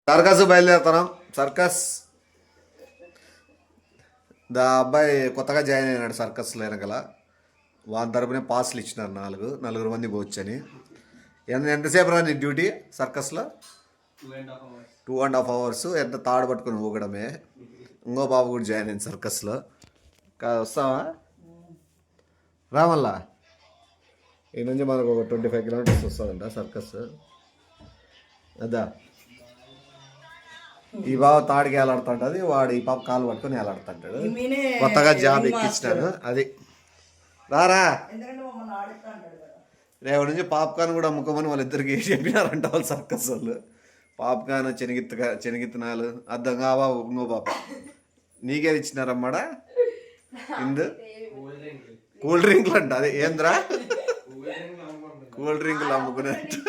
Circus బయలుదేరుతున్నాం. Circus అబ్బాయి కొత్తగా జాయిన్ అయినాడు సర్కస్లో వెనకాల. వాని తరపునే పాస్లు ఇచ్చినారు నలుగురు మంది పోవచ్చని. ఎంతసేపు రా నీ డ్యూటీ సర్కస్లో? 2.5 hours. ఎంత తాడు పట్టుకుని ఊగడమే. ఇంకో బాబు కూడా జాయిన్ అయింది సర్కస్లో. వస్తావా రామల్లా? ఈ నుంచి మనకు ఒక 25 kilometers వస్తుందంట సర్కస్. అదా ఈ బాబు తాడికి వేలాడుతుంటది, వాడు ఈ పాప కాలు పట్టుకొని వేలాడుతుంటాడు. కొత్తగా జాబ్ ఎక్కించినాను. అది రారా రేపటి నుంచి పాప్కార్న్ కూడా అమ్ముకోమని వాళ్ళిద్దరికి చెప్పినారంట వాళ్ళు సర్కస్ వాళ్ళు. పాప్కార్న్ శనగిత్తనాలు అర్థం కావా. ఇంకో పాప నీకేది ఇచ్చినారమ్మాడా? ఇందు కూల్ డ్రింక్లు అంట. అదే ఏంద్రా కూల్ డ్రింకులు అమ్ముకునేట్టు.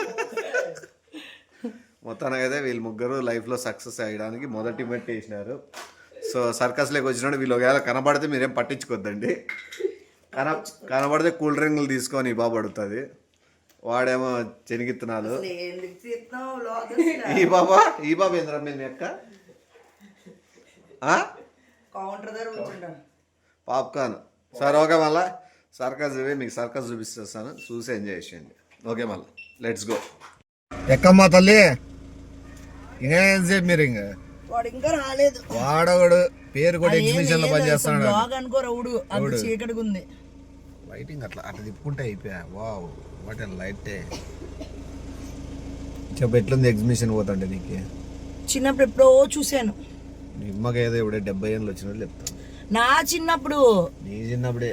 మొత్తానికైతే వీళ్ళు ముగ్గురు లైఫ్లో సక్సెస్ అయ్యడానికి మొదటి మెట్టు వేసినారు. సో సర్కస్లోకి వచ్చినప్పుడు వీళ్ళు ఒకవేళ కనబడితే మీరేం పట్టించుకోద్దండి. కనబడితే కూల్ డ్రింకులు తీసుకొని ఈ బాబు అడుగుతుంది, వాడేమో శనగిత్తనాలు. ఈ బాబా ఏంద్రా మీ అక్క పాప్కార్న్. సరే ఓకే, మళ్ళా సర్కస్ మీకు సర్కస్ చూపిస్తాను, చూసి ఎంజాయ్ చేయండి. ఓకే మళ్ళీ లెట్స్ గో. ఎక్కమ్మా తల్లి. ఇంకేం సేపు మీరు ఇంకా రాలేదు. వాడవాడు పేరు కూడా ఎగ్జిబిషన్ లో పనిచేస్తాడు. లైటింగ్ అట్లా తిప్పుకుంటే అయిపోయా. Wow what and light. చెప్పు ఎట్లుంది ఎగ్జిబిషన్ పోతుంటే నీకు? చిన్నప్పుడు ఎప్పుడో చూసాను. నిమ్మగా ఏదో ఇప్పుడు 70 ఏళ్ళు వచ్చినట్టు చెప్తాను. నా చిన్నప్పుడు. నీ చిన్నప్పుడే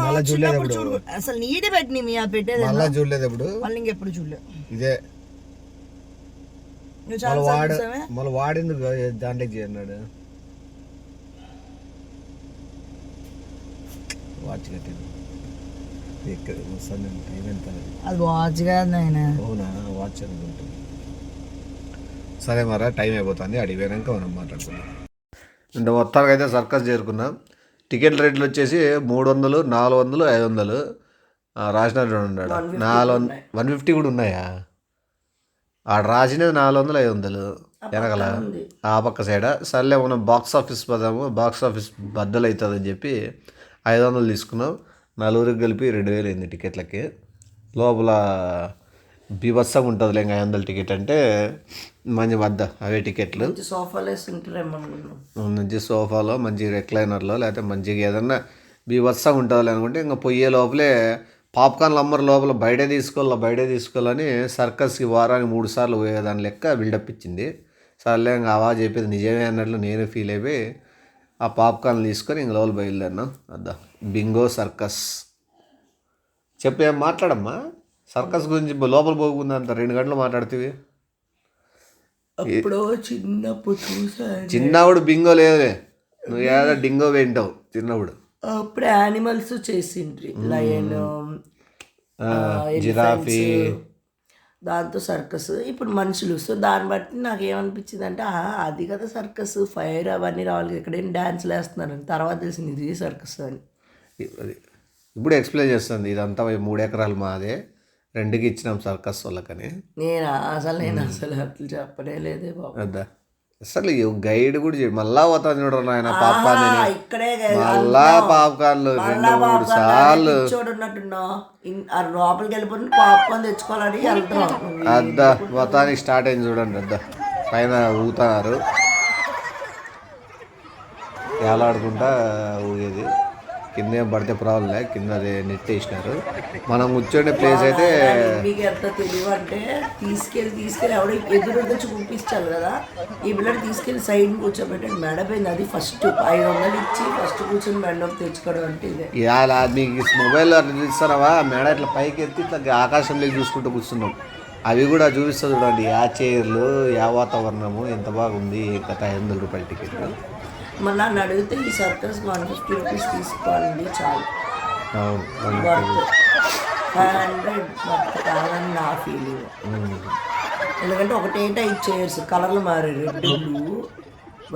మళ్ళీ చూడలేదు ఎప్పుడు? అసలు నీటి పెట్టి మీ పెట్టేది మళ్ళీ చూడలేదు ఎప్పుడు? మళ్ళీ ఇంకెప్పుడు చూడలేదు. ఇదే మళ్ళీ వాడేందుకు దాంట్లో చేయన్నాడు? వాచ్ కట్టాను. టైం ఎంత? అది వాచ్ కాదు ఆయన. అవునా వాచ్ అనుకుంటుంది. సరే మరా టైం అయిపోతుంది, అడిగిపోయాక మనం మాట్లాడుకుందాం. అంటే మొత్తానికి అయితే సర్కస్ చేరుకున్నాం. టికెట్ రేట్లు వచ్చేసి 300, 400, 500 రాసినట్టు ఉన్నాడు. 150 కూడా ఉన్నాయా? ఆడ రాసినది 400, 500 వెనకల ఆ పక్క సైడ్. సర్లే మనం బాక్స్ ఆఫీస్ పోదాము, బాక్స్ ఆఫీస్ బద్దలు అవుతుందని చెప్పి 500 తీసుకున్నాం. నలుగురికి కలిపి 2000 అయింది టికెట్లకి. లోపల బీభత్సంగా ఉంటుంది. 500 టికెట్ అంటే మంచి వద్ద అవే టికెట్లు. మంచి సోఫాలో మంచి రెక్లైనర్లో లేకపోతే మంచిగా ఏదన్నా బీభత్సంగా ఉంటుంది అనుకుంటే ఇంకా పోయే లోపలే పాప్కార్న్లు అమ్మరు లోపల బయటే తీసుకోవాలని సర్కస్కి వారానికి 3 సార్లు పోయేదాని లెక్క బిల్డప్ ఇచ్చింది. సర్లే ఇంకా అవా చెప్పేది నిజమే అన్నట్లు నేను ఫీల్ అయిపోయి ఆ పాప్కార్న్లు తీసుకొని ఇంక లోపల బయలుదేరినాం. అద్దా బింగో సర్కస్. చెప్పు ఏం మాట్లాడమ్మా సర్కస్ గురించి. లోపల పోకుందంత 2 గంటలు మాట్లాడుతీవి. చిన్నప్పుడు బింగో లేదులే, నువ్వు ఏదో డింగో వింటావు చిన్నప్పుడు. అప్పుడు యానిమల్స్ చేసిండ్రి, లయన్, జిరాఫీ, దాంతో సర్కస్. ఇప్పుడు మనుషులు. సో దాన్ని బట్టి నాకు ఏమనిపించింది అంటే అది కదా సర్కస్, ఫైర్ అవన్నీ రావాలి, ఎక్కడైనా డ్యాన్స్లు వేస్తున్నారు. తర్వాత తెలిసింది ఇది సర్కస్ అని. ఇప్పుడు ఎక్స్ప్లెయిన్ చేస్తుంది. ఇదంతా 3 ఎకరాలు మాదే, 2కి ఇచ్చినాం సర్కస్ వాళ్ళకని. నేను అసలు అట్లా చెప్పనే లేదే బాబు. అదా అసలు గైడ్ కూడా చేయడు. మళ్ళా పోతాను చూడరు ఆయన పాప్కార్న్. మళ్ళా పాప్కార్న్లు 2-3 సార్లు లోపలికి వెళ్ళిపోయి పాప్కార్న్ తెచ్చుకోవాలని వెళ్తున్నాం. అద్దా మొత్తానికి స్టార్ట్ అయింది చూడండి. అద్దా పైన ఊగుతున్నారు, ఏలాడుకుంటా ఊగేది. కింద ఏం పడితే ప్రాబ్లం లే, కింద అదే నెట్ వేసినారు. మనం కూర్చోండే ప్లేస్ అయితే మీకు ఎంత తెలివి అంటే తీసుకెళ్ళి ఎవడో ఎదురుగా చూపించాలి కదా. ఈ పిల్లలు తీసుకెళ్ళి సైడ్ కూర్చోబెట్టాడు, మెడపోయింది. అది ఫస్ట్ 500 ఇచ్చి ఫస్ట్ కూర్చొని మెడలోకి తెచ్చుకోవడం అంటే ఇదే. మీకు మొబైల్లో అట్లా చూస్తారావా, మెడ ఇట్లా పైకి ఎత్తి ఇట్లా ఆకాశంలోకి చూసుకుంటూ కూర్చున్నాం. అవి కూడా చూపిస్తా చూడండి, ఆ చైర్లు, ఆ వాతావరణము ఎంత బాగుంది. గత 500 రూపాయల టికెట్. మరి నన్ను అడిగితే ఈ సర్కస్ 150 రూపీస్ తీసుకోవాలండి చాలు. 500 కాదని నా ఫీలింగ్. ఎందుకంటే ఒకటే టైప్ చైర్స్, కలర్లు మారాయి, రెడ్, బ్లూ,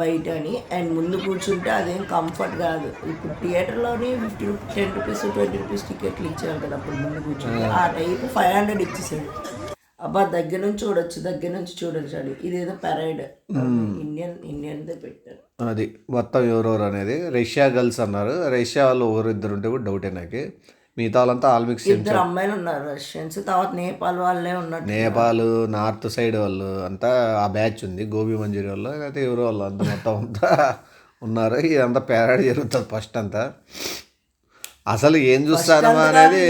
వైట్ అని. అండ్ ముందు కూర్చుంటే అదేం కంఫర్ట్ కాదు. ఇప్పుడు థియేటర్లోని 10 రూపీస్ 20 రూపీస్ టికెట్లు ఇచ్చారు కదా అప్పుడు ముందు కూర్చుంటే. ఆ టైప్ 500 ఇచ్చేసాడు. అబ్బా దగ్గర నుంచి చూడొచ్చు ఇదేదో పెరైడ్ ఇండియన్దే పెట్టారు. అది మొత్తం ఎవరెవరు అనేది రష్యా గర్ల్స్ అన్నారు. రష్యా వాళ్ళు ఎవరిద్దరు ఉంటే కూడా డౌటే నాకు. మిగతా వాళ్ళంతా ఆల్ మిక్స్. ఇద్దరు అమ్మాయిలు ఉన్నారు రష్యన్స్, తర్వాత నేపాల్ వాళ్ళే ఉన్నారు. నేపాల్ నార్త్ సైడ్ వాళ్ళు అంతా ఆ బ్యాచ్ ఉంది. గోబీ మంజూరి వాళ్ళు అయితే ఎవరో వాళ్ళు అంతా మొత్తం అంతా ఉన్నారు. ఇదంతా పేరాడి జరుగుతుంది ఫస్ట్ అంతా. అసలు ఏం చూస్తాను అనేది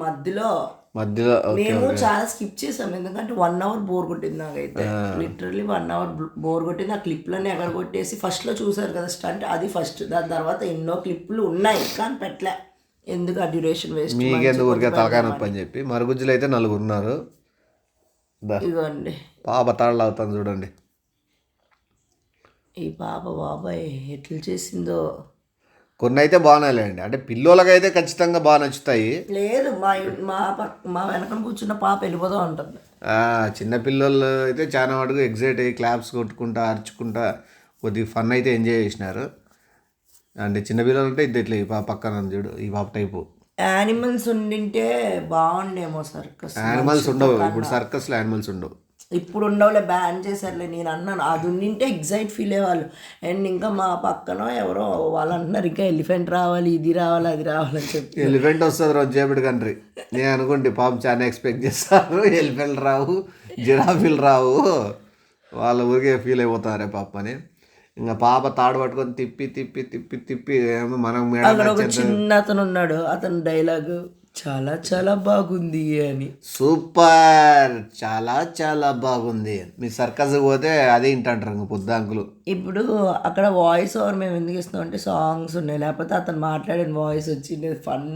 మధ్యలో మేము చాలా స్కిప్ చేసాం, ఎందుకంటే 1 hour బోర్ కొట్టింది నాకైతే. లిటరలీ 1 hour బోర్ కొట్టింది. ఆ క్లిప్లన్నీ ఎక్కడ కొట్టేసి ఫస్ట్లో చూసారు కదా స్టంట్, అది ఫస్ట్. దాని తర్వాత ఎన్నో క్లిప్లు ఉన్నాయి కానీ పెట్టలే, ఎందుకు ఆ డ్యూరేషన్ వేస్ట్. మీకెందుకు ఊరికే తలకాయ నొప్పి అని చెప్పి. మరుగుజ్జులు అయితే 4 ఉన్నారు. ఇదిగోండి పాప తాళ్ళు అవుతాను చూడండి. ఈ పాప బాబాయ్ ఎట్లా చేసిందో. కొన్ని అయితే బాగున్నాయిలేండి, అంటే పిల్లోలకైతే ఖచ్చితంగా బాగా నచ్చుతాయి. లేదు మా వెనకన కూర్చున్న పాప వెళ్ళిపోతూ ఉంటుంది. చిన్న పిల్లలు అయితే చాలా మటుకు ఎగ్జైట్ అయ్యి క్లాప్స్ కొట్టుకుంటా అరుచుకుంటా కొద్దిగా ఫన్ అయితే ఎంజాయ్ చేసినారు. అంటే చిన్న పిల్లలు అంటే ఇట్లా ఈ పాప పక్కన చూడు, ఈ పాప టైపు. యానిమల్స్ ఉండింటే బాగుండేమో సర్కస్. యానిమల్స్ ఉండవు ఇప్పుడు సర్కస్లో, యానిమల్స్ ఉండవు ఇప్పుడు ఉండవులే, బ్యాన్ చేశారులే. నేను అన్నాను అది ఉండింటే ఎగ్జైట్ ఫీల్ అయ్యేవాళ్ళు. అండ్ ఇంకా మా పక్కన ఎవరో వాళ్ళు అంటున్నారు ఇంకా ఎలిఫెంట్ రావాలి, ఇది రావాలి, అది రావాలని చెప్పి. ఎలిఫెంట్ వస్తుంది రోజు చేపటి కంట్రీ. నేను అనుకుంటే పాపం చాలా ఎక్స్పెక్ట్ చేస్తారు. ఎలిఫెంట్ రావు, జిరాఫీలు రావు, వాళ్ళ ఊరికే ఫీల్ అయిపోతారే పాప అని. ఇంకా పాప తాడు పట్టుకొని తిప్పి తిప్పి తిప్పి తిప్పి మనం అక్కడ ఒక చిన్న అతను ఉన్నాడు, అతని డైలాగ్ చాలా చాలా బాగుంది అని. సూపర్, చాలా చాలా బాగుంది. మీ సర్కస్ పోతే అదే వింటాంటారు ఇంకా పొద్దాంకులు. ఇప్పుడు అక్కడ వాయిస్ ఓవర్ మేము ఎందుకు ఇస్తున్నాం అంటే సాంగ్స్ ఉన్నాయి, లేకపోతే అతను మాట్లాడిన వాయిస్ వచ్చిండేది, ఫన్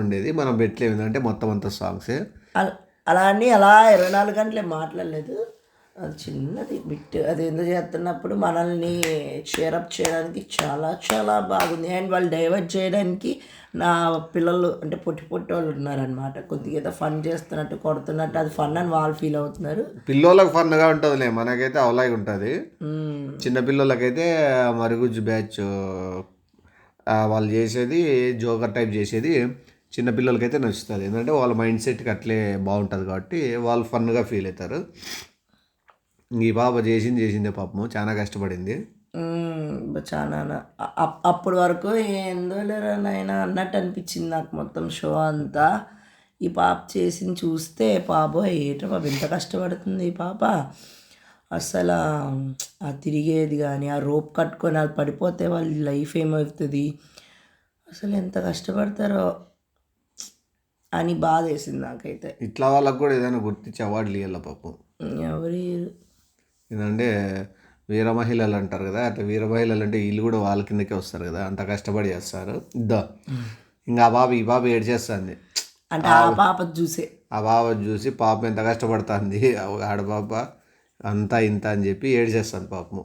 ఉండేది. మనం పెట్టలేము ఎందుకంటే మొత్తం అంతా సాంగ్సే. అలా అని అలా 24 గంటలే మాట్లాడలేదు. అది చిన్నది బిట్, అది ఎందుకు చేస్తున్నప్పుడు మనల్ని షేరప్ చేయడానికి చాలా చాలా బాగుంది. అండ్ వాళ్ళు డైవర్ట్ చేయడానికి నా పిల్లలు అంటే పొట్టి వాళ్ళు ఉన్నారనమాట. కొద్దిగా ఏదో ఫన్ చేస్తున్నట్టు కొడుతున్నట్టు అది ఫన్ అని వాళ్ళు ఫీల్ అవుతున్నారు. పిల్లలకు ఫన్గా ఉంటుందిలే, మనకైతే అవలాగి ఉంటుంది. చిన్న పిల్లలకైతే మరుగుజ్జు బ్యాచ్ వాళ్ళు చేసేది జోకర్ టైప్ చేసేది చిన్నపిల్లలకైతే నచ్చుతుంది. ఎందుకంటే వాళ్ళ మైండ్ సెట్కి అట్లే బాగుంటుంది కాబట్టి వాళ్ళు ఫన్గా ఫీల్ అవుతారు. ఈ పాప చేసిందే పాపము, చాలా కష్టపడింది. చాలా అప్పటి వరకు ఏందో లేరా నాయన అన్నట్టు అనిపించింది నాకు మొత్తం షో అంతా. ఈ పాప చేసింది చూస్తే పాప ఏటో పాప ఎంత కష్టపడుతుంది ఈ పాప. అసలు ఆ తిరిగేది కానీ, ఆ రోప్ కట్టుకొని అది పడిపోతే వాళ్ళ లైఫ్ ఏమవుతుంది, అసలు ఎంత కష్టపడతారో అని బాధ వేసింది నాకైతే. ఇట్లా వాళ్ళకు కూడా ఏదైనా గుర్తించి అవార్డులు ఇవ్వాలి పాపం. ఎవరు ఏంటంటే వీర మహిళలు అంటారు కదా, అట్లా వీర మహిళలు అంటే వీళ్ళు కూడా వాళ్ళ కిందకే వస్తారు కదా, అంత కష్టపడి చేస్తారు. ఇంకా ఈ పాప ఏడు చేస్తుంది అంటే ఆ పాప చూసి పాప ఎంత కష్టపడుతుంది ఆడపాప అంతా ఇంత అని చెప్పి ఏడ్చేస్తాను పాపము.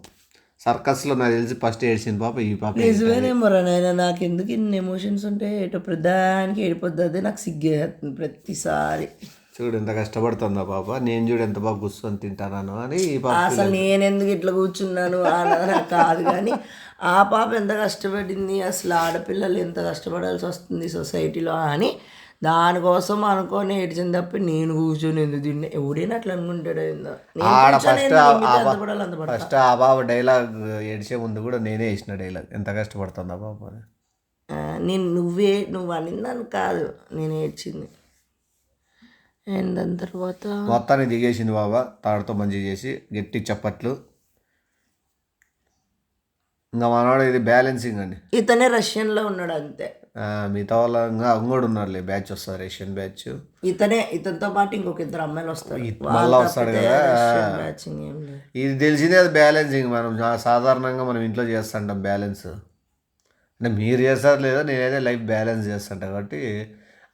సర్కస్లో నాకు తెలిసి ఫస్ట్ ఏడ్చింది పాప ఈ పాప. నిజమేనేమో నాయన, నాకు ఎందుకు ఇన్ని ఎమోషన్స్ ఉంటే ఎటో ప్రధానికి ఏడిపోద్ది, అదే నాకు సిగ్గేస్తుంది ప్రతిసారి. చూడు ఎంత కష్టపడుతుందా పాప, నేను చూడు ఎంత బాగా కూర్చొని తింటాను అని. ఈ పాప అసలు నేను ఎందుకు ఇట్లా కూర్చున్నాను అన్నది నాకు కాదు, కానీ ఆ పాప ఎంత కష్టపడింది, అసలు ఆడపిల్లలు ఎంత కష్టపడాల్సి వస్తుంది సొసైటీలో అని దానికోసం అనుకొని ఏడ్చింది తప్ప నేను కూర్చొని ఎందుకు తిన్నా. ఎవడైనా అట్లా అనుకుంటాడు. ఫస్ట్ ఆ బాబు డైలాగ్ ఏడ్చే ముందు కూడా నేనే వేసిన డైలాగ్, ఎంత కష్టపడుతుందా పాప. నువ్వు అనిందని కాదు, నేను ఏడ్చింది. అండ్ దాని తర్వాత మొత్తాన్ని దిగేసింది బాబా, తాడుతో మంచిగా చేసి గట్టి చప్పట్లు. ఇంకా మనవాడు ఇది బ్యాలెన్సింగ్ అండి. ఇతనే రష్యన్లో ఉన్నాడు అంతే, మిగతా వాళ్ళ ఇంకా అంగోడు ఉన్నారులే, బ్యాచ్ వస్తారు రష్యన్ బ్యాచ్. ఇతనితో పాటు ఇంకొక 2 అమ్మాయిలు వస్తారు, మళ్ళీ వస్తాడు కదా. ఇది తెలిసిందే, అది బ్యాలెన్సింగ్. మనం సాధారణంగా మనం ఇంట్లో చేస్తుంటాం బ్యాలెన్స్, అంటే మీరు చేస్తారు లేదా, నేనైతే లైఫ్ బ్యాలెన్స్ చేస్తుంటా కాబట్టి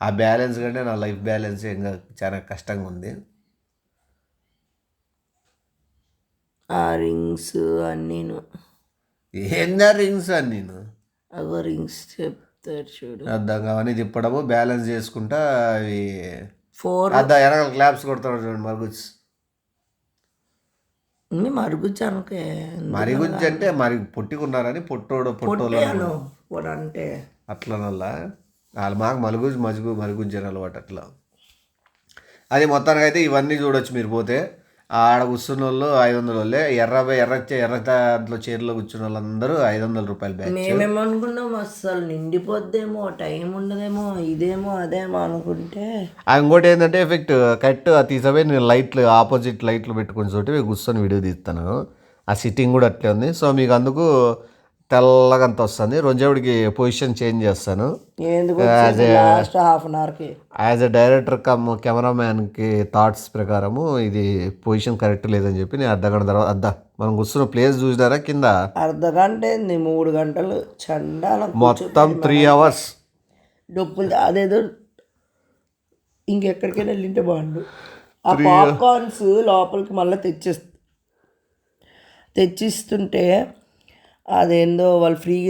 ఆ బ్యాలెన్స్ కంటే నా లైఫ్ బ్యాలెన్స్ ఇంకా చాలా కష్టంగా ఉంది. ఆ రింగ్స్ అన్నీను ఏందా రింగ్స్ అన్నీను అగో రింగ్స్ చెప్తారు చూడు, అర్థంగా అవన్నీ తిప్పడము బ్యాలెన్స్ చేసుకుంటా అవి 4 వెనకాల క్లాప్స్ కొడతాడు చూడండి. మరుగుజ్జు అనుకే, మరుగుజ్జు అంటే మరి పొట్టుకున్నారని పొట్టోడు అంటే అట్లా నల్లా వాళ్ళు మాకు మరుగుజ్జు అలవాటు. అట్లా అది మొత్తానికి అయితే ఇవన్నీ చూడొచ్చు మీరు పోతే. ఆడ కూర్చున్న వాళ్ళు 500 వాళ్ళే, ఎర్ర దాంట్లో చీరలో కూర్చున్న వాళ్ళందరూ 500 రూపాయలు బ్యాచ్. మేమేమనుకున్నాం అస్సలు నిండిపోద్దేమో, టైం ఉండదేమో, ఇదేమో అదేమో అనుకుంటే ఇంకోటి ఏంటంటే ఎఫెక్ట్ కరెక్ట్ తీసపోయి నేను లైట్లు ఆపోజిట్ లైట్లు పెట్టుకుని చోటి కూర్చొని వీడియో తీస్తాను. ఆ సిట్టింగ్ కూడా అట్లే ఉంది. సో మీకు అందుకు తెల్లగా అంత వస్తుంది. రెండేవుడికి పొజిషన్ చేంజ్ చేస్తాను. లాస్ట్ హాఫ్ అన్ అవర్కి యాజ్ ఎ డైరెక్టర్ కమ్ కెమెరామ్యాన్కి థాట్స్ ప్రకారము ఇది పొజిషన్ కరెక్ట్ లేదని చెప్పి నేను అర్ధగంట తర్వాత మనం కూర్చున్న ప్లేస్ చూసినారా కింద అర్ధగంట ఏంది 3 గంటలు చండాల మొత్తం 3 hours డొప్పులు. అదేదో ఇంకెక్కడికైనా వెళ్ళింటే బాగుండు. ఆ పాప్కార్న్స్ లోపలికి మళ్ళీ తెచ్చిస్తుంటే అదేందో వాళ్ళు ఫ్రీగా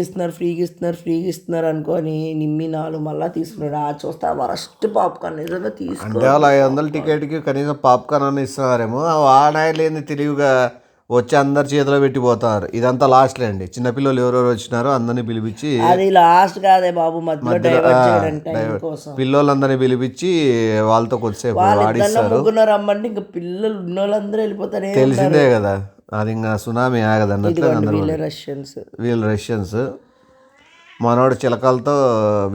ఇస్తున్నారు అనుకొని నిమ్మి 4 మళ్ళీ తీసుకున్నాడు. ఆ చూస్తే వరస్ట్ పాప్కార్న్ నిజంగా అంటే వాళ్ళు 500 టికెట్కి కనీసం పాప్కార్న్ అని ఇస్తున్నారేమో. వాడాయలేని తెలివిగా వచ్చి అందరి చేతిలో పెట్టిపోతారు. ఇదంతా లాస్ట్లో అండి. చిన్నపిల్లలు ఎవరెవరు వచ్చినారో అందరినీ పిలిపించి, అది లాస్ట్ కాదే బాబు, పిల్లలందరినీ పిలిపించి వాళ్ళతో కొద్దిసేపు ఆడిస్తారు. రమ్మంటే ఇంకా పిల్లలు ఉన్న వాళ్ళందరూ వెళ్ళిపోతారు. తెలిసిందే కదా, అది ఇంకా సునామీ ఆగదు అన్నట్లు. వీళ్ళు రష్యన్స్. మనోడు చిలకలతో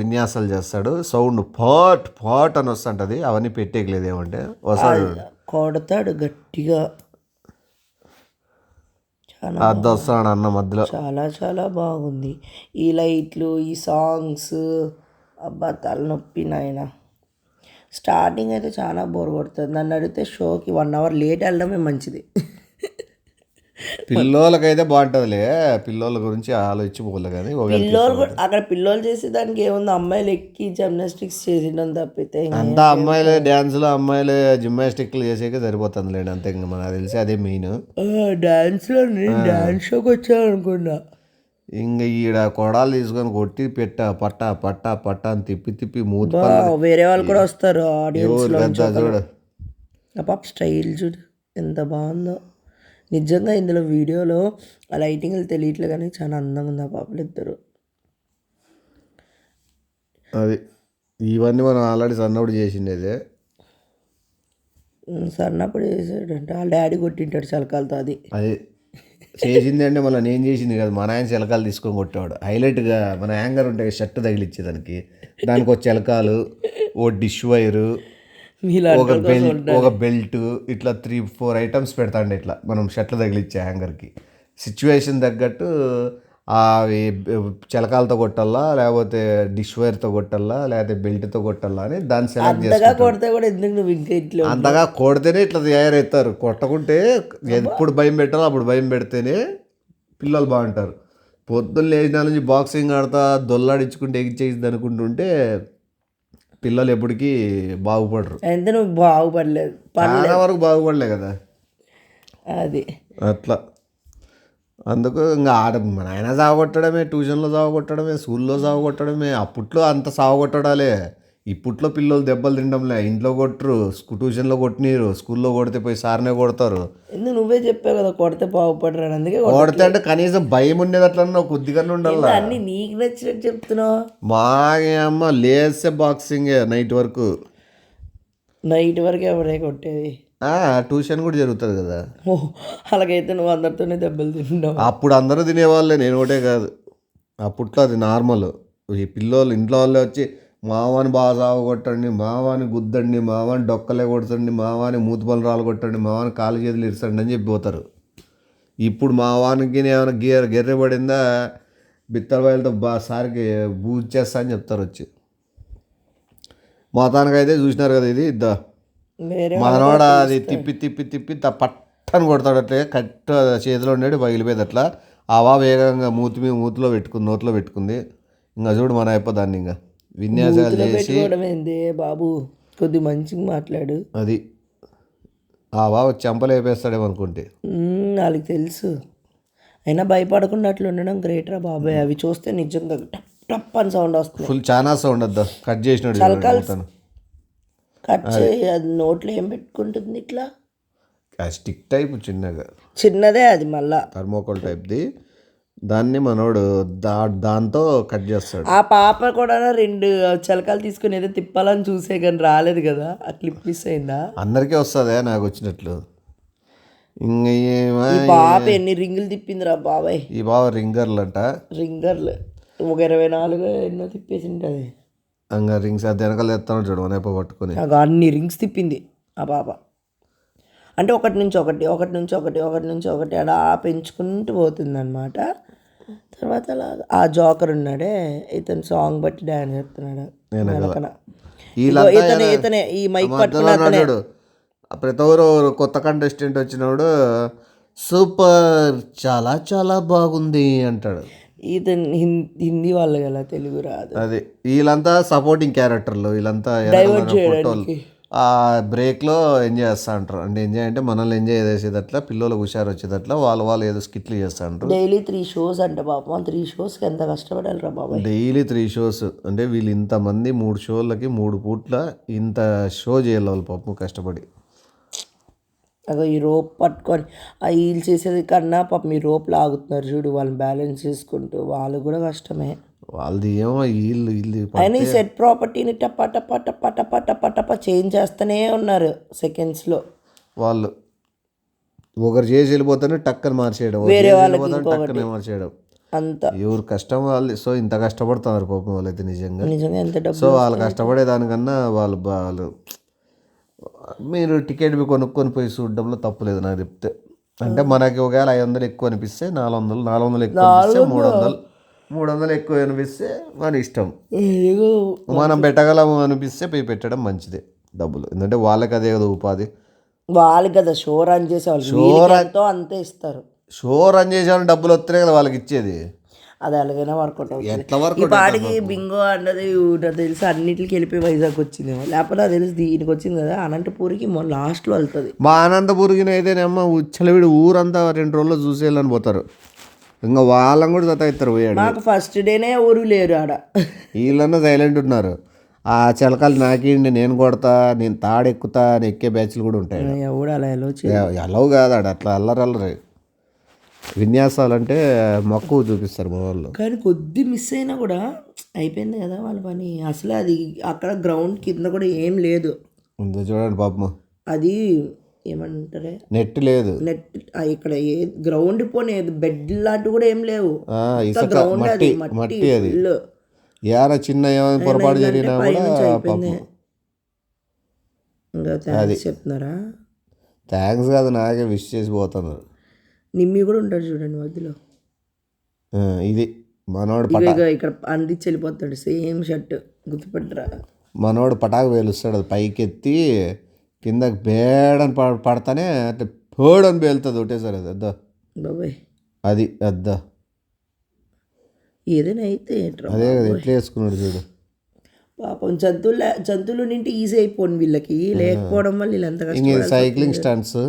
విన్యాసాలు చేస్తాడు. సౌండ్ పాట్ అని వస్తుంటది. అవన్నీ పెట్టేయలేదు ఏమంటే వస్తాడు, కొడతాడు గట్టిగా. అద్దె వస్తాడు అన్న మధ్యలో. చాలా చాలా బాగుంది. ఈ లైట్లు, ఈ సాంగ్స్, అబ్బా తలనొప్పి నాయన. స్టార్టింగ్ అయితే చాలా బోర్ కొడుతుంది. నన్ను అడిగితే షోకి 1 hour లేట్ వెళ్ళడమే మంచిది. పిల్లోళ్ళకైతే బాగుంటుందిలే, పిల్లోళ్ళ గురించి ఆలోచించుకోలే. కానీ అక్కడ పిల్లోళ్ళు చేసే దానికి ఏముంది, అమ్మాయిలు ఎక్కి జిమ్నాస్టిక్స్ చేసిండం తప్పితే అంతా అమ్మాయిలే డ్యాన్సులు, అమ్మాయిలే జిమ్నాస్టిక్లు చేసేకే సరిపోతుంది లేండి. అంతే ఇంకా మనకు తెలిసి అదే మెయిన్. డాన్స్లో నేను డాన్స్ షోకి వచ్చాను అనుకున్నా. ఇంకా ఈడ కొడాలు తీసుకొని కొట్టి పట్ట అని తిప్పి మూత. వేరే వాళ్ళు కూడా వస్తారు ఆడియన్స్. చూడు పాప స్టైల్ చూడు ఎంత బాగుందో. నిజంగా ఇందులో వీడియోలో ఆ లైటింగ్లు తెలియట్లే కానీ చాలా అందంగా ఉంది ఆ పాపలు ఇద్దరు. అది ఇవన్నీ మనం ఆల్రెడీ సన్నప్పుడు చేసిండేదే. సన్నప్పుడు చేసాడంటే వాళ్ళ డాడీ కొట్టింటాడు చిలకాలతో. అది చేసింది అంటే మళ్ళీ నేను చేసింది కదా, మన ఆయన చిలకాలు తీసుకొని కొట్టేవాడు. హైలైట్గా మన హ్యాంగర్ ఉంటాయి షర్ట్ తగిలిచ్చేదానికి, దానికి ఒక చిలకాలు, ఓ డిష్ వైరు, ఒక బెల్ట్, ఇట్లా 3-4 ఐటమ్స్ పెడతాండి ఇట్లా మనం షర్ట్లు తగిలిచ్చే హ్యాంగర్కి. సిచ్యువేషన్ తగ్గట్టు అవి చిలకాలతో కొట్టాలా, లేకపోతే డిష్ వైర్తో కొట్టాలా, లేకపోతే బెల్ట్తో కొట్టాలా అని దాన్ని సెలెక్ట్ చేసి, అంతగా కొడితేనే ఇట్లా తయారవుతారు. కొట్టకుంటే ఎప్పుడు భయం పెట్టాలో అప్పుడు భయం పెడితేనే పిల్లలు బాగుంటారు. పొద్దున్న లేచిన నుంచి బాక్సింగ్ ఆడతా దొల్లాడించుకుంటే ఎగిచేసింది అనుకుంటుంటే పిల్లలు ఎప్పటికీ బాగుపడరు. అయితే నువ్వు బాగుపడలేదు, చాలా వరకు బాగుపడలే కదా అది అట్లా. అందుకు ఇంకా మన ఆయన సాగొట్టడమే, ట్యూషన్లో సాగొట్టడమే, స్కూల్లో సాగొట్టడమే. అప్పట్లో అంత సాగొట్టడాలే. ఇప్పట్లో పిల్లలు దెబ్బలు తినడంలే. ఇంట్లో కొట్టరు, ట్యూషన్లో కొట్టినీరు, స్కూల్లో కొడితే పోయి సార్నే కొడతారు. ఎందుకు నువ్వే చెప్పావు కదా కొడితే బాగుపడరు. అందుకే కొడితే అంటే కనీసం భయం ఉండేది అట్లా కొద్దిగా ఉండాలి. అన్ని నీకు నచ్చినట్టు చెప్తున్నావు. మా అమ్మ లేస్తే బాక్సింగే నైట్ వరకు ఎవరే కొట్టేది. ట్యూషన్ కూడా జరుగుతుంది కదా. అలాగైతే నువ్వు అందరితోనే దెబ్బలు తిన్నావు. అప్పుడు అందరూ తినేవాళ్ళే, నేను ఒకటే కాదు. అప్పట్లో అది నార్మల్. ఈ పిల్లలు ఇంట్లో వాళ్ళే వచ్చి మావాని బాగా సాగొట్టండి, మావాని గుద్దండి, మావాని డొక్కలే కొట్టండి, మావాని మూతిపళ్ళు రాలు కొట్టండి, మావాని కాలు చేతులు ఇరసండి అని చెప్పిపోతారు. ఇప్పుడు మావానికి ఏమైనా గెర్రె పడిందా బిత్తర బయలతో సారికి బూజ్ చేస్తా అని చెప్తారు వచ్చి. మొత్తానికైతే చూసినారు కదా, ఇది మనవాడ అది తిప్పి పట్టని కొడతాడు. అట్లే కట్ట చేతిలో ఉండేది పగిలిపోయేది. అట్లా అవా వేగంగా మూతిలో పెట్టుకుంది, నోట్లో పెట్టుకుంది. ఇంకా చూడు మన అయిపోదాన్ని ఇంకా విన్యాసాలు చేసి బాబు కొద్ది మంచిగా మాట్లాడు. అది ఆ బాబు చెంపలు వేపేస్తాడేమో అనుకుంటే. వాళ్ళకి తెలుసు. అయినా భయపడకుండా అట్లా ఉండడం గ్రేట్ రా బాబాయ్. అవి చూస్తే నిజంగా టప్ అని సౌండ్ వస్తుంది. ఫుల్ చాలా సౌండ్ వద్దా. కట్ చేసినాడు కట్ చేయి. అది నోట్లో ఏం పెట్టుకుంటుంది ఇట్లా స్టిక్ టైప్ చిన్నదే అది మళ్ళా థర్మోకోల్ టైప్ది. దాన్ని మనోడు దాంతో కట్ చేస్తాడు. ఆ పాప కూడా 2 చిలకలు తీసుకొని ఏదో తిప్పాలని చూసే కానీ రాలేదు కదా, ఆ క్లిప్ మిస్ అయిందా? అందరికీ వస్తుందా నాకు వచ్చినట్లు. ఇంక ఈ పాప ఎన్ని రింగులు తిప్పిందిరా బాబాయ్. ఈ బావ రింగర్లు అంట. రింగర్లు ఒక 24 ఎన్నో తిప్పేసి ఉంటుంది. ఇంకా రింగ్స్ అది వెనకాల ఎత్తాను చూడు అనేప పట్టుకొని. నాకు అన్ని రింగ్స్ తిప్పింది ఆ పాప. అంటే ఒకటి నుంచి ఒకటి, ఒకటి నుంచి ఒకటి, ఒకటి నుంచి ఒకటి అలా పెంచుకుంటూ పోతుంది అనమాట. తర్వాత అలా ఆ జోకర్ ఉన్నాడే, ఇతను సాంగ్ బట్టి డాన్స్ చేస్తున్నాడు వెనకన. ఇతనే ఈ మైక్ పట్టుకుని అతనే. చూడు ప్రతి ఒక్కరు కొత్త కంటెస్టెంట్ వచ్చినప్పుడు సూపర్ చాలా చాలా బాగుంది అంటాడు. ఇతను హిందీ వాళ్ళు కదా, తెలుగు రాదు. అది వీళ్ళంతా సపోర్టింగ్ క్యారెక్టర్లు, వీళ్ళంతా డైవర్ట్ చేయడానికి. ఆ బ్రేక్లో ఎంజాయ్ చేస్తూ ఉంటారు. అంటే ఎంజాయ్ అంటే మనల్ని ఎంజాయ్ చేసేటట్లా, పిల్లలకు హుషారు వచ్చేటట్లా వాళ్ళు ఏదో స్కిట్లు చేస్తూ ఉంటారు. డైలీ 3 షోస్ అంటే పాపం, 3 షోస్కి ఎంత కష్టపడాలి రా బాబాయ్. డైలీ 3 షోస్ అంటే వీళ్ళు ఇంతమంది 3 షోలకి 3 పూట్ల ఇంత షో చేయాలి వాళ్ళు పాపం కష్టపడి. అదో ఈ రోప్ పట్టుకొని ఆ వీళ్ళు చేసేది కన్నా పాపం ఈ రోప్ లాగుతున్నారు చూడు, వాళ్ళని బ్యాలెన్స్ చేసుకుంటూ, వాళ్ళు కూడా కష్టమే. వాళ్ళది ఏమో వీళ్ళు అయినా ఈ సెట్ ప్రాపర్టీని టప టప టప టప టప టప చేంజ్ చేస్తూనే ఉన్నారు సెకండ్స్లో. వాళ్ళు ఒకరు చేసి వెళ్ళిపోతేనే టక్కని మార్చేయడం, వేరే వాళ్ళకి టక్కనే మార్చేయడం, అంత ఎవరు కష్టం వాళ్ళు. సో ఇంత కష్టపడుతున్నారు పాపం వాళ్ళైతే నిజంగా. ఎంత డబ్బు. సో వాళ్ళు కష్టపడేదానికన్నా వాళ్ళు మీరు టికెట్ కొనుక్కొని పోయి చూడడంలో తప్పులేదు నాకు చెప్తే. అంటే మనకి ఒకవేళ 500 ఎక్కువ అనిపిస్తే 400 ఎక్కువ అనిపిస్తే 300 ఎక్కువ అనిపిస్తే మన ఇష్టం. మనం పెట్టగలము అనిపిస్తే పోయి పెట్టడం మంచిదే డబ్బులు. ఎందుకంటే వాళ్ళకి అదే కదా ఉపాధి. వాళ్ళు కదా షో రన్ చేసేవాళ్ళు, అంతే ఇస్తారు. షో రన్ చేసేవాళ్ళు డబ్బులు వస్తున్నాయి కదా వాళ్ళకి ఇచ్చేది. అది అలాగైనా వర్కౌట్ అవుతుంది. ఎట్లా ఈ వర్కౌట్ పాటికి బింగో అన్నది నాకు తెలిసి అన్నింటికి వెళ్ళిపోయి వైజాగ్ వచ్చిందేమో, లేకపోతే నాకు తెలిసి దీనికి వచ్చింది కదా అనంతపూర్కి లాస్ట్లో వెళ్తుంది. మా అనంతపూర్కి అయితేనేమో ఉచ్చలవిడి ఊరంతా 2 రోజుల్లో చూసేయాలని పోతారు. ఇంకా వాళ్ళని కూడా సతాయిస్తారు పోయాడు. నాకు ఫస్ట్ డేనే ఎవరు లేరు ఆడ. వీళ్ళన్నా సైలెంట్ ఉన్నారు. ఆ చిలకలు నాకేంటి నేను కొడతా, నేను తాడెక్కుతా అని ఎక్కే బ్యాచ్లు కూడా ఉంటాయి. ఎవడు అలా ఎలవ్ కాదు ఆడ, అట్లా అల్లరి విన్యాసాలంటే మక్కువ చూపిస్తారు మా వాళ్ళు. కానీ కొద్ది మిస్ అయినా కూడా అయిపోయింది కదా వాళ్ళ పని. అసలు అది అక్కడ గ్రౌండ్ కింద కూడా ఏం లేదు. చూడండి పాపం, అది ఏమంటారే నెట్ లేదు. నెట్ ఇక్కడ ఏ గ్రౌండ్ పోనీ బెడ్ లాంటి కూడా ఏం లేవు. గ్రౌండ్ మట్టి అది యారా చిన్న ఏమైనా పొరపాటు జరిగినా కూడా పాపం. ఇంకా థ్యాంక్స్ చెప్తున్నారా? థ్యాంక్స్ కాదు, నాకే విష్ చేసి పోతున్నారు. నిమ్మి కూడా ఉంటాడు చూడండి మధ్యలో. ఇది మనోడు ఇక్కడ అందించి వెళ్ళిపోతాడు, సేమ్ షర్ట్ గుర్తుపట్టరా? మనోడు పటాకు వేలుస్తాడు, అది పైకి ఎత్తి కిందకి బేడని పడతానే అంటే పోడని పేలుతుంది ఒకటేసారి. అది అద్దా బాబాయ్, అది అద్దా ఏదైనా అయితే అదే కదా ఎట్లా వేసుకున్నాడు చూడు. పాపం జంతువులు నింటి ఈజీ అయిపోయింది వీళ్ళకి, లేకపోవడం వల్ల వీళ్ళు ఎంత ఇంక సైక్లింగ్ స్టంట్స్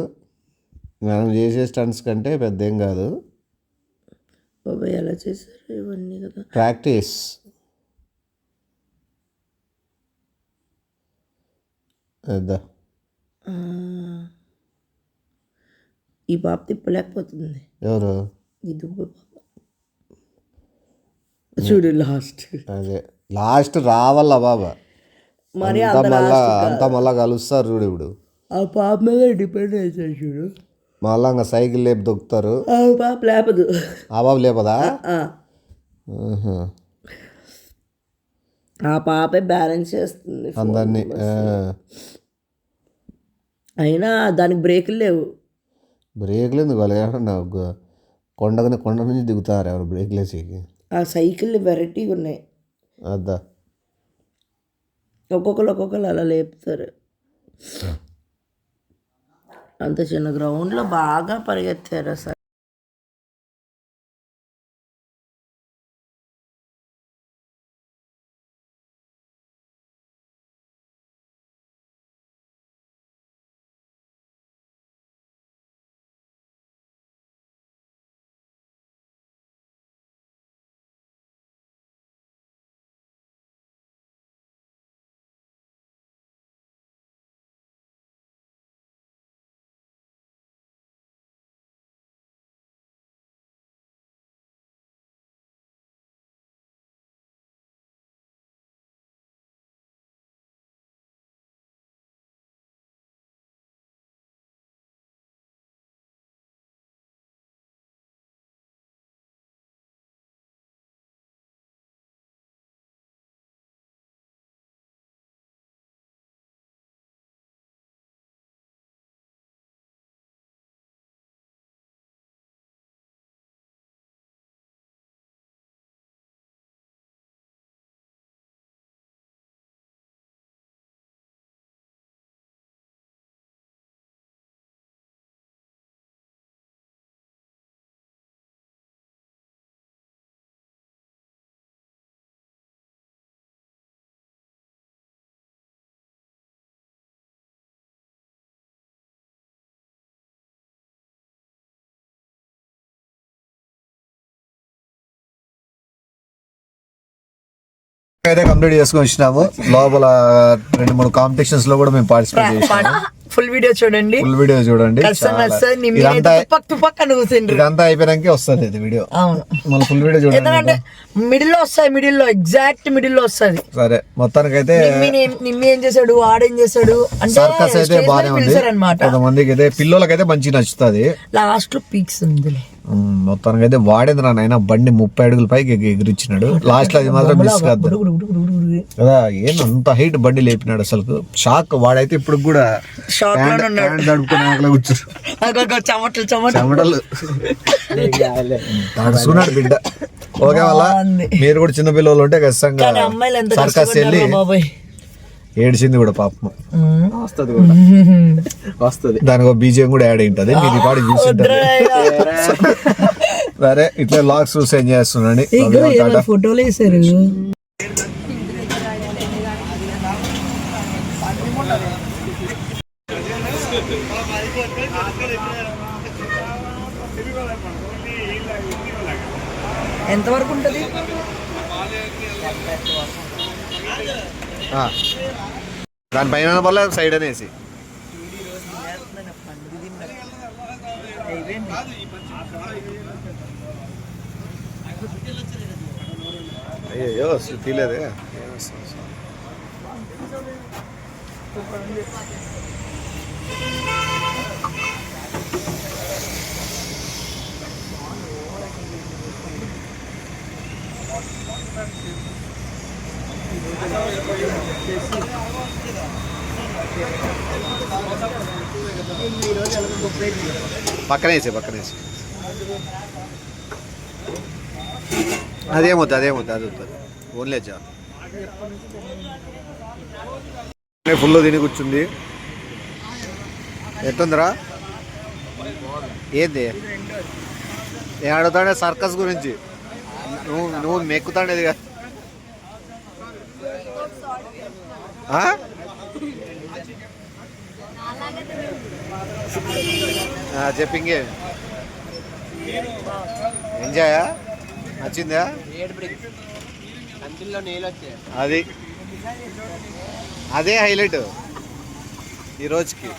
మనం చేసే స్టంట్స్ కంటే పెద్ద ఏం కాదు బాబాయ్. ఎలా చేశారు ఇవన్నీ కదా, ప్రాక్టీస్. అద్దా ఈ పాప తిప్పలేకపోతుంది. ఎవరు? ఈ దుబ్బ పాప చూడు లాస్ట్. అదే లాస్ట్ రావాల బాబా, మరి అంతా మళ్ళా కలుస్తారు చూడు. ఇప్పుడు ఆ పాప మీద డిపెండ్ అవుతాడు చూడు. మళ్ళా ఇంకా సైకిల్ లేపి దొక్కుతారు. ఆ పాప లేపదు. ఆ పాప లేపదా? ఆ పాపే బ్యాలెన్స్ చేస్తుంది అందరినీ. అయినా దానికి బ్రేకులు లేవు. బ్రేకులు ఎందుకు? వాళ్ళు కొండ నుంచి దిగుతారు ఎవరు బ్రేకులు వేసేకి? ఆ సైకిల్ వెరైటీగా ఉన్నాయి. అద్దా ఒక్కొక్కరు అలా లేపుతారు. అంత చిన్న గ్రౌండ్లో బాగా పరిగెత్తారు అసలు. అయితే కంప్లీట్ చేసుకొని వచ్చినాము. లోపల 2-3 కాంపిటీషన్స్ లో కూడా మేము పార్టిసిపేట్ చేసాము. ఫుల్ వీడియో చూడండి, ఫుల్ వీడియో చూడండి. ఇదంతా అయిపోయినాకే వస్తుంది ఇది వీడియో. అవును, మన ఫుల్ వీడియో చూడండి. ఎందుకంటే మిడిల్ లో వస్తాయి, మిడిల్ లో ఎగ్జాక్ట్ మిడిల్ లో వస్తుంది. సరే, మొత్తానికి అయితే నిమ్మి ఏం చేశాడు, ఆడేం చేశాడు అంటే సర్కస్ అయితే బాగానే ఉంది. కొంతమందికి అయితే పిల్లలకైతే మంచిగా నచ్చుతుంది. లాస్ట్ లో పీక్స్ ఉందిలే. మొత్తానికి అయితే వాడేంద్ర నాయన బండి 30 అడుగుల పైకి ఎగిరిచ్చినాడు. లాస్ట్ లో అది మాత్రం మిస్ కాదు కదా. అంత హైట్ బండి లేపినాడు. అసలు షాక్. వాడైతే ఇప్పుడు కూడా చెమటలు తడుచుకున్నాడు బిడ్డ. ఓకే, వల్ల మీరు కూడా చిన్న పిల్లలు ఉంటే ఖచ్చితంగా సర్కస్ వెళ్ళి ఏడ్చింది కూడా పాపం. వస్తుంది దానికి ఒక బీజియం కూడా యాడ్ అయింటది. మీరు పాడి చూసింటారు. సరే, ఇట్లా లాగ్స్ చూసి ఎంజాయ్ చేస్తున్నాండి. ఫోటోలు వేసారు. ఎంతవరకు ఉంటుంది? దానిపైన వల్ల సైడ్ అనేసి అయ్యో తీలేదే. పక్కనేసి అదేమవుతుంది అది వస్తుంది. ఓన్లీ చాలు. ఫుల్ తిని కూర్చుంది. ఎట్టుందిరా? ఏంది నేను అడుగుతాడే సర్కస్ గురించి. నువ్వు మెక్కుతాడేది కదా. చెప్పింగే ఎంజాయా? నచ్చిందా? అది అదే హైలైట్ ఈ రోజుకి.